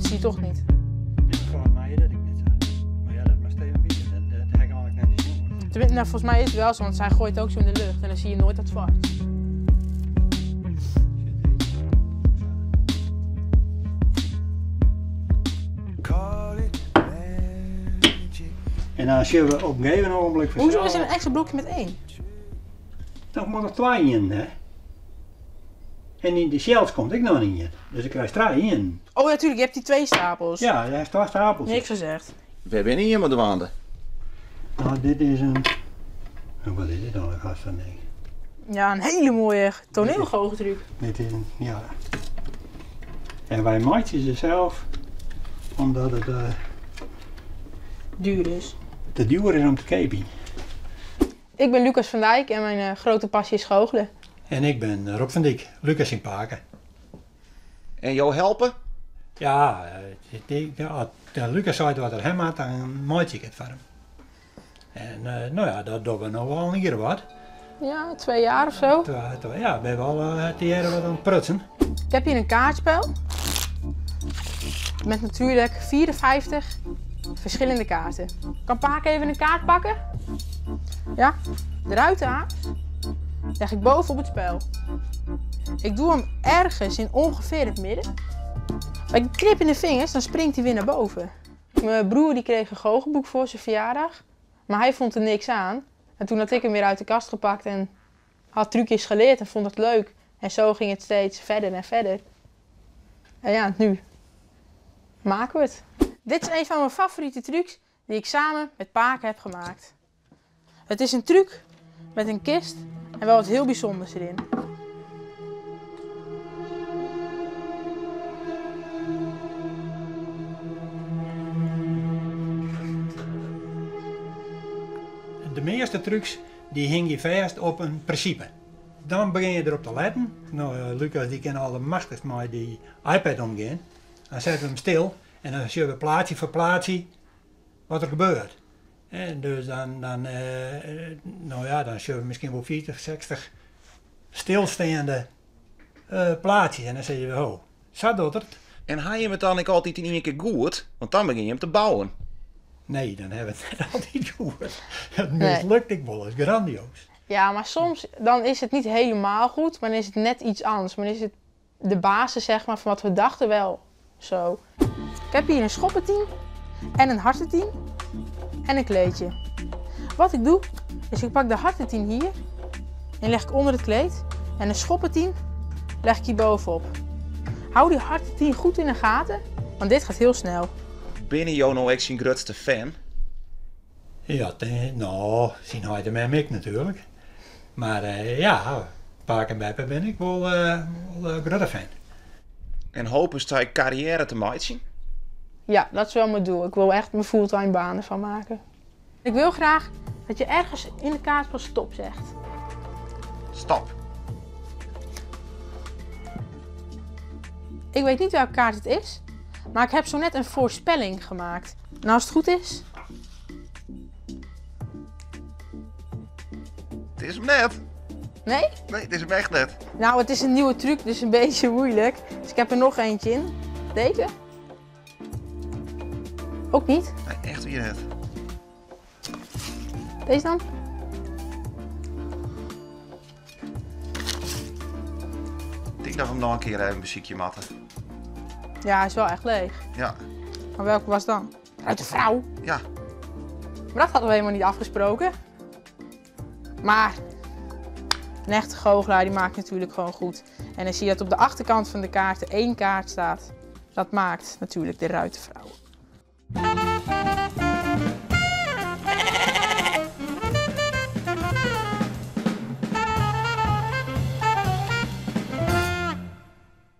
zie je toch niet. Volgens mij dat ik niet zo. Maar ja, dat mag Steven weten. Dat heb ik eigenlijk net niet zien. Nou, volgens mij is het wel zo, want zij gooit ook zo in de lucht en dan zie je nooit dat zwart. En dan zullen we op een gegeven ogenblik Hoezo is er een extra blokje met 1? Dan moet er 2 in, hè. En in de shells komt ik nog niet in. Dus ik krijg 3 in. Oh ja, natuurlijk, je hebt die 2 stapels. Ja, hij heeft 2 stapels. Niks gezegd. We hebben niet iemand de wanden. Nou, dit is een... Wat is dit dan? Ik ga het van denken. Ja, een hele mooie toneelgoocheltruc. Dit is een... Ja. En wij maken ze zelf omdat het Duur is. te duur is om te kopen. Ik ben Lucas van Dijk en mijn grote passie is goochelen. En ik ben Rob van Dijk, Lucas in Paken. En jou helpen? Ja, Lucas zei wat er hem had, dan maak ik het voor hem. En nou ja, dat doen we nog wel een keer wat. Ja, 2 jaar of zo. Ja, we hebben al het jaren wat aan het prutsen. Ik heb hier een kaartspel. Met natuurlijk 54 verschillende kaarten. Kan Paak even een kaart pakken? Ja, de ruitenaars leg ik boven op het spel. Ik doe hem ergens in ongeveer het midden. Bij een knip in de vingers, dan springt hij weer naar boven. Mijn broer die kreeg een goochelboek voor zijn verjaardag, maar hij vond er niks aan. En toen had ik hem weer uit de kast gepakt en had trucjes geleerd en vond het leuk. En zo ging het steeds verder en verder. En ja, nu maken we het. Dit is een van mijn favoriete trucs die ik samen met Paken heb gemaakt. Het is een truc met een kist en wel wat heel bijzonders erin. De meeste trucs die hing je vast op een principe. Dan begin je erop te letten. Nou, Lucas die kan al de machtigst met die iPad omgaan. Dan zetten we hem stil en dan zien we plaatsje voor plaatsje wat er gebeurt. En dus nou ja, dan zien we misschien wel 40, 60 stilstaande plaatjes. En dan zeg je, oh, zo doet het. En haal je het dan ik altijd in één keer goed? Want dan begin je hem te bouwen. Nee, dan hebben we het net altijd goed. Het mislukt ik wel, het is grandioos. Ja, maar soms dan is het niet helemaal goed, maar dan is het net iets anders. Maar dan is het de basis zeg maar, van wat we dachten wel zo. Ik heb hier een schoppenteam en een hartenteam en een kleedje. Wat ik doe, is ik pak de hartenteam hier en leg ik onder het kleed. En een schoppenteam leg ik hier bovenop. Hou die hartenteam goed in de gaten, want dit gaat heel snel. Ben je nou echt zijn grootste fan? Ja, nou, zien hij de met ik natuurlijk. Maar ja, Paken bij ben ik wel grote fan. En hopen ze je carrière te maken? Ja, dat is wel mijn doel. Ik wil echt mijn fulltime baan ervan maken. Ik wil graag dat je ergens in de kaartspel stop zegt. Stop. Ik weet niet welke kaart het is, maar ik heb zo net een voorspelling gemaakt. En als het goed is... Het is hem net. Nee? Nee, het is hem echt net. Nou, het is een nieuwe truc, dus een beetje moeilijk. Dus ik heb er nog eentje in. Deze? Ook niet. Nee, echt weer net. Deze dan? Ik denk dat we hem nog een keer even een muziekje matten. Ja, hij is wel echt leeg. Ja. Maar welke was dan? Uit de vrouw. Ja. Maar dat hadden we helemaal niet afgesproken. Maar een echte goochelaar die maakt natuurlijk gewoon goed. En dan zie je dat op de achterkant van de kaart er 1 kaart staat. Dat maakt natuurlijk de ruitenvrouw.